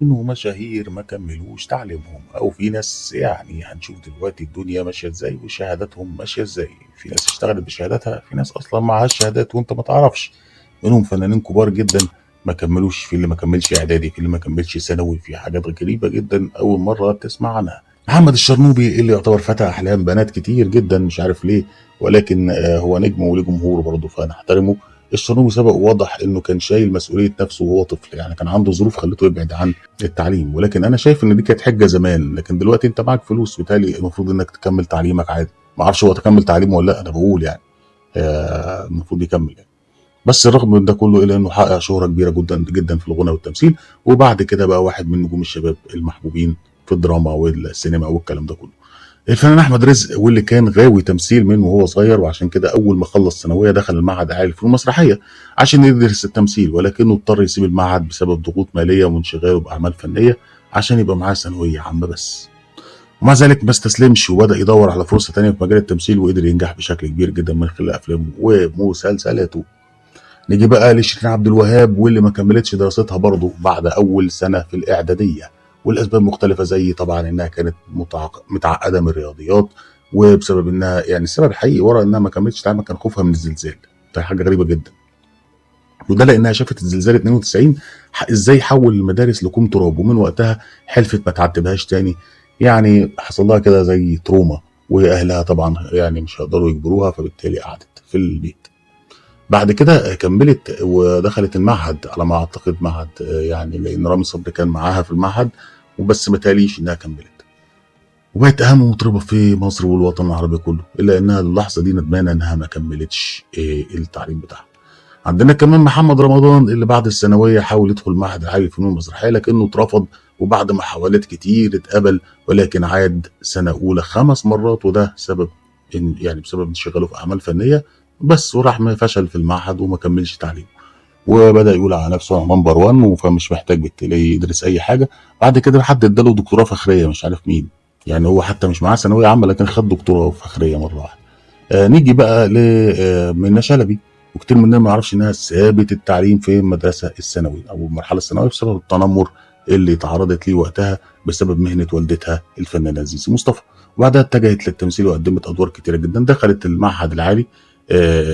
إنه مشاهير ما كملوش تعليمهم، أو في ناس يعني هنشوف دلوقتي الدنيا ماشية إزاي وشهاداتهم ماشية إزاي. في ناس اشتغلت بشهاداتها، في ناس أصلا معهاش شهادات وأنت ما تعرفش. منهم فنانين كبار جدا ما كملوش، في اللي ما كملش إعدادي، في اللي ما كملش ثانوي، في حاجات غريبة جدا أول مرة تسمع عنها. محمد الشرنوبي اللي يعتبر فتى أحلام بنات كتير جدا مش عارف ليه، ولكن هو نجم وليه جمهوره برضه فنحترمه. الشرنوبي سبق ووضح انه كان شايل مسؤوليه نفسه وهو طفل، يعني كان عنده ظروف خلته يبعد عن التعليم، ولكن انا شايف ان دي كانت حجه زمان. لكن دلوقتي انت معاك فلوس، بالتالي المفروض انك تكمل تعليمك عادي. ما اعرفش هو تكمل تعليمه ولا لا، انا بقول يعني المفروض يكمل يعني. بس رغم من ده كله الا انه حقق شهره كبيره جدا جدا في الغنى والتمثيل، وبعد كده بقى واحد من نجوم الشباب المحبوبين في الدراما والسينما والكلام ده كله. الفنان احمد رزق، واللي كان غاوي تمثيل من وهو صغير، وعشان كده اول ما خلص ثانويه دخل المعهد العالي للفنون المسرحيه عشان يدرس التمثيل، ولكنه اضطر يسيب المعهد بسبب ضغوط ماليه وانشغاله باعمال فنيه عشان يبقى معاه ثانويه عامه بس. ومع ذلك ما استسلمش وبدا يدور على فرصه تانية في مجال التمثيل، وقدر ينجح بشكل كبير جدا من خلال افلامه ومسلسلاته. نيجي بقى لشيرين عبد الوهاب، واللي ما كملتش دراستها برضه بعد اول سنه في الاعداديه، والاسباب مختلفه، زي طبعا انها كانت متعقده من الرياضيات، وبسبب انها يعني السبب الحقيقي ورا انها ما كملتش تعليمها كان خوفها من الزلزال. ده حاجه غريبه جدا، وده لانها شافت الزلزال 92 ازاي حول المدارس لكوم تراب، ومن وقتها حلفت ما تعتبهاش تاني. يعني حصل لها كده زي تروما، واهلها طبعا يعني مش هيقدروا يجبروها، فبالتالي قعدت في البيت. بعد كده كملت ودخلت المعهد على ما اعتقد، معهد يعني لان رامي صبري كان معاها في المعهد، وبس ما تاليش انها كملت، وبقت اهم مطربه في مصر والوطن العربي كله، الا انها اللحظه دي ندمانه انها ما كملتش التعليم بتاعها. عندنا كمان محمد رمضان، اللي بعد الثانويه حاول يدخل معهد عالي الفنون المسرحيه لكنه اترفض، وبعد محاولات كتير اتقبل، ولكن عاد سنه اولى 5 مرات، وده سبب إن يعني بسبب انشغاله في اعمال فنيه بس، وراح ما فشل في المعهد وما كملش تعليمه، وبدا يقول على نفسه انا نمبر 1 فمش محتاج بالتالي يدرس اي حاجه. بعد كده حد اداله دكتوراه فخريه مش عارف مين، يعني هو حتى مش معاه ثانويه عامه لكن خد دكتوراه فخريه مره واحده. نيجي بقى ل منى شلبي، وكتير مننا ما يعرفش انها سابت التعليم في المدرسه الثانوي او المرحله الثانويه بسبب التنمر اللي تعرضت ليه وقتها بسبب مهنه والدتها الفنانه زيزي مصطفى. وبعدها اتجهت للتمثيل وقدمت ادوار كتيره جدا، دخلت المعهد العالي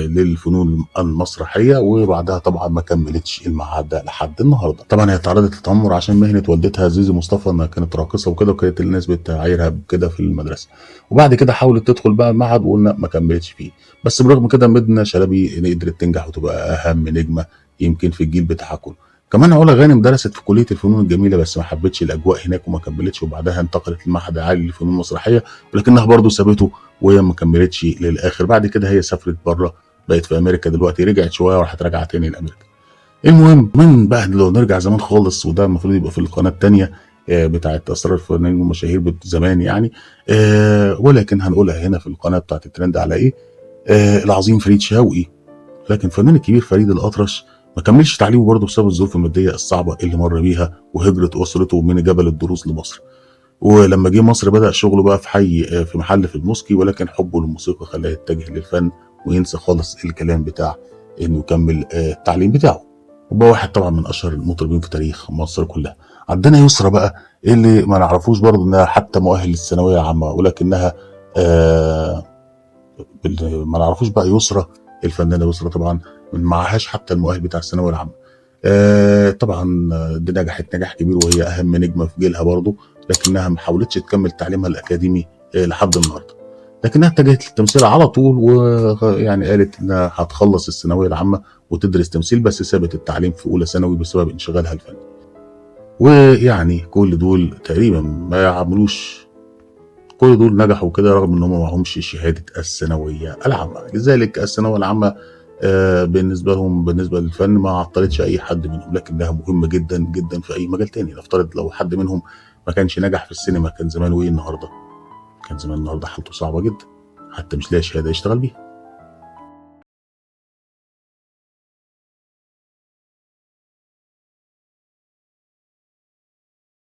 للفنون المسرحيه، وبعدها طبعا ما كملتش المعهد ده لحد النهارده. طبعا هي تعرضت للتنمر عشان مهنه والدتها زيزي مصطفى انها كانت راقصه وكده، وكانت الناس بتعايرها بكده في المدرسه. وبعد كده حاولت تدخل بقى المعهد وقلنا ما كملتش فيه. بس برغم كده منى شلبي قدرت تنجح وتبقى اهم نجمه يمكن في الجيل بتاعها كله. كمان علا غانم درست في كليه الفنون الجميله بس ما حبتش الاجواء هناك وما كملتش، وبعدها انتقلت للمعهد العالي للفنون المسرحيه، ولكنها برضه سابته وهي ما كملتش للاخر. بعد كده هي سافرت بره، بقت في امريكا دلوقتي، رجعت شويه وراحت راجعه تاني لامريكا. المهم من بقى لو نرجع زمان خالص، وده المفروض يبقى في القناه الثانيه بتاعت اسرار الفنانين والمشاهير زمان يعني، ولكن هنقولها هنا في القناه بتاعت الترند على ايه. العظيم فريد شوقي، لكن الفنان الكبير فريد الأطرش ما كملش تعليمه برضه بسبب الظروف الماديه الصعبه اللي مر بيها وهجره اسرته من جبل الدروز لمصر. ولما جه مصر بدأ شغله بقى في حي في محل في الموسكي، ولكن حبه للموسيقى خلاه يتجه للفن وينسى خالص الكلام بتاع انه يكمل التعليم بتاعه. وبقى واحد طبعا من اشهر المطربين في تاريخ مصر كلها. عندنا يسرا بقى، اللي ما نعرفوش برضه انها حتى مؤهل للثانويه عامه، ولكنها آه ما نعرفوش بقى يسرا، الفنانه يسرا طبعا ما معهاش حتى المؤهل بتاع الثانويه العامه. طبعا دي نجحت نجاح كبير وهي اهم نجمه في جيلها برضه، لكنها ما حاولتش تكمل تعليمها الاكاديمي لحد النهارده، لكنها اتجهت للتمثيل على طول، ويعني قالت انها هتخلص الثانويه العامه وتدرس تمثيل، بس سابت التعليم في اولى ثانوي بسبب انشغالها الفني. ويعني كل دول تقريبا ما يعملوش، كل دول نجحوا كده رغم ان هم معهمش شهاده الثانويه العامه. لذلك الثانويه العامه بالنسبه لهم بالنسبه للفن ما عطلتش اي حد منهم، لكنها مهمه جدا جدا في اي مجال تاني. نفترض لو حد منهم ما كانش نجح في السينما، كان زمانه ايه النهارده؟ كان زمان النهارده حالته صعبه جدا، حتى مش لاقي شهاده يشتغل بيها.